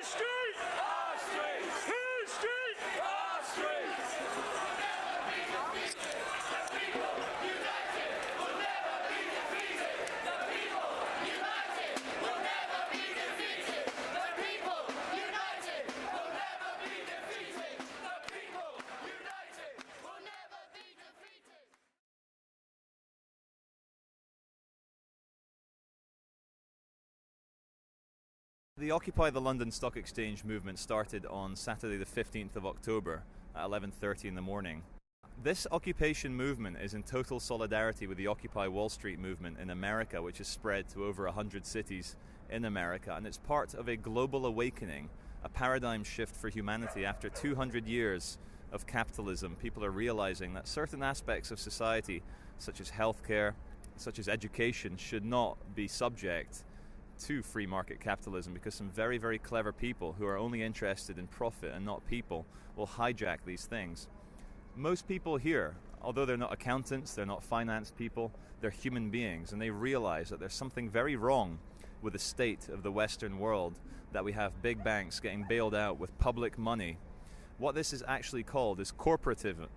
street! Our streets! Whose street? Our streets! We'll never be defeated. The people united will never be defeated. The people united will never be defeated. The people united will never be defeated. The people united will never be defeated. The Occupy the London Stock Exchange movement started on Saturday the 15th of October at 11:30 in the morning. This occupation movement is in total solidarity with the Occupy Wall Street movement in America, which has spread to over 100 cities in America, and it's part of a global awakening, a paradigm shift for humanity. After 200 years of capitalism, people are realizing that certain aspects of society, such as healthcare, such as education, should not be subject to free market capitalism, because some very, very clever people who are only interested in profit and not people will hijack these things. Most people here, although they're not accountants, they're not finance people, they're human beings, and they realize that there's something very wrong with the state of the Western world, that we have big banks getting bailed out with public money. What this is actually called is corporatism.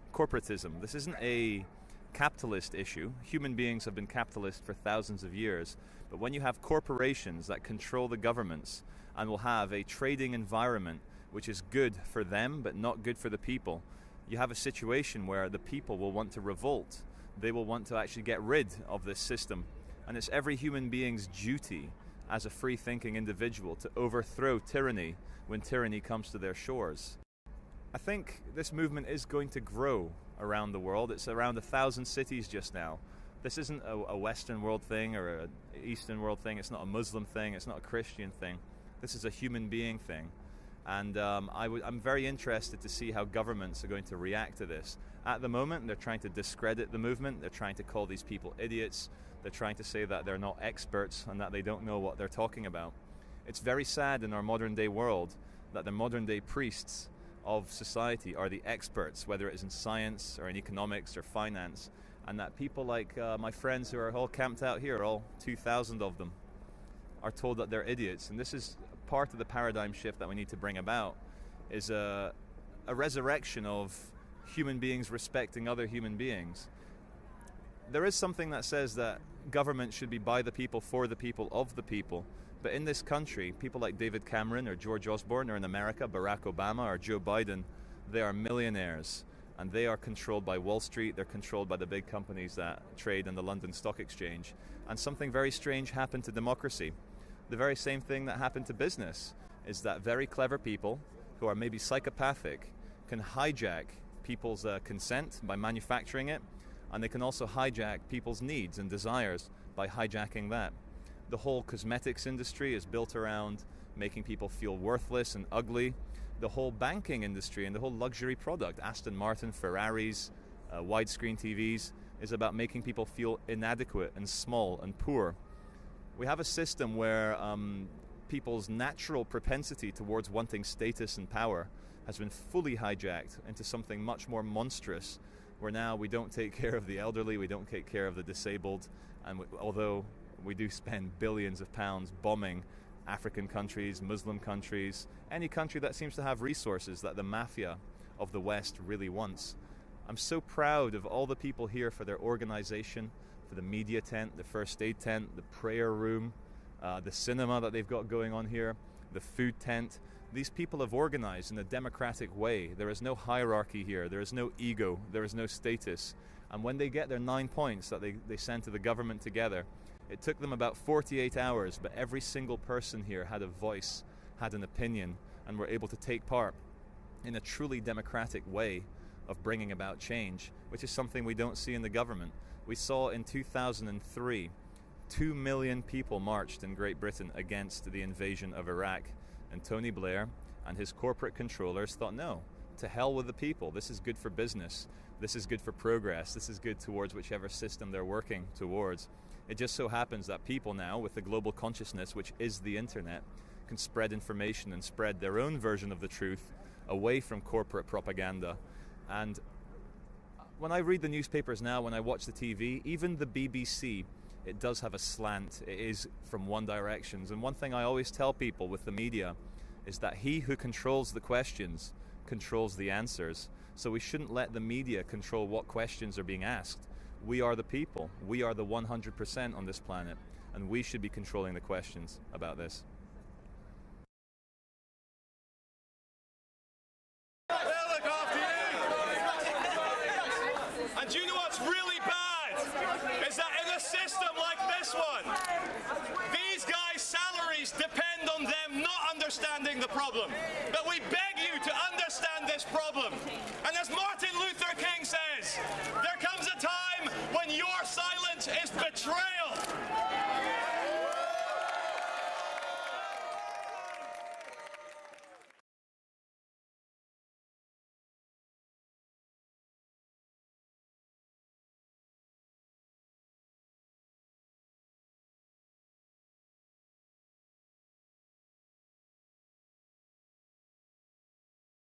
This isn't a capitalist issue. Human beings have been capitalist for thousands of years. But when you have corporations that control the governments and will have a trading environment which is good for them but not good for the people, you have a situation where the people will want to revolt. They will want to actually get rid of this system. And it's every human being's duty as a free-thinking individual to overthrow tyranny when tyranny comes to their shores. I think this movement is going to grow around the world. It's around 1,000 cities just now. This isn't a Western world thing or an Eastern world thing. It's not a Muslim thing. It's not a Christian thing. This is a human being thing. And I'm very interested to see how governments are going to react to this. At the moment, they're trying to discredit the movement. They're trying to call these people idiots. They're trying to say that they're not experts and that they don't know what they're talking about. It's very sad in our modern day world that the modern day priests of society are the experts, whether it is in science or in economics or finance, and that people like my friends who are all camped out here, all 2,000 of them, are told that they're idiots. And this is part of the paradigm shift that we need to bring about, is a resurrection of human beings respecting other human beings. There is something that says that government should be by the people, for the people, of the people. But in this country, people like David Cameron or George Osborne, or in America, Barack Obama or Joe Biden, they are millionaires. And they are controlled by Wall Street. They're controlled by the big companies that trade in the London Stock Exchange. And something very strange happened to democracy. The very same thing that happened to business is that very clever people who are maybe psychopathic can hijack people's consent by manufacturing it, and they can also hijack people's needs and desires by hijacking that. The whole cosmetics industry is built around making people feel worthless and ugly. The whole banking industry and the whole luxury product, Aston Martin, Ferraris, widescreen TVs, is about making people feel inadequate and small and poor. We have a system where people's natural propensity towards wanting status and power has been fully hijacked into something much more monstrous, where now we don't take care of the elderly, we don't take care of the disabled, and although we do spend billions of pounds bombing African countries, Muslim countries, any country that seems to have resources that the mafia of the West really wants. I'm so proud of all the people here for their organization, for the media tent, the first aid tent, the prayer room, the cinema that they've got going on here, the food tent. These people have organized in a democratic way. There is no hierarchy here. There is no ego. There is no status. And when they get their 9 points that they send to the government together, it took them about 48 hours, but every single person here had a voice, had an opinion, and were able to take part in a truly democratic way of bringing about change, which is something we don't see in the government. We saw in 2003, 2 million people marched in Great Britain against the invasion of Iraq, and Tony Blair and his corporate controllers thought, no, to hell with the people. This is good for business. This is good for progress. This is good towards whichever system they're working towards. It just so happens that people now, with the global consciousness, which is the internet, can spread information and spread their own version of the truth away from corporate propaganda. And when I read the newspapers now, when I watch the TV, even the BBC, it does have a slant. It is from one direction. And one thing I always tell people with the media is that he who controls the questions controls the answers. So we shouldn't let the media control what questions are being asked. We are the people. We are the 100% on this planet, and we should be controlling the questions about this. They'll look after you. And do you know what's really bad? Is that in a system like this one, these guys' salaries depend on them not understanding the problem. But we beg you to understand this problem. And as Martin Luther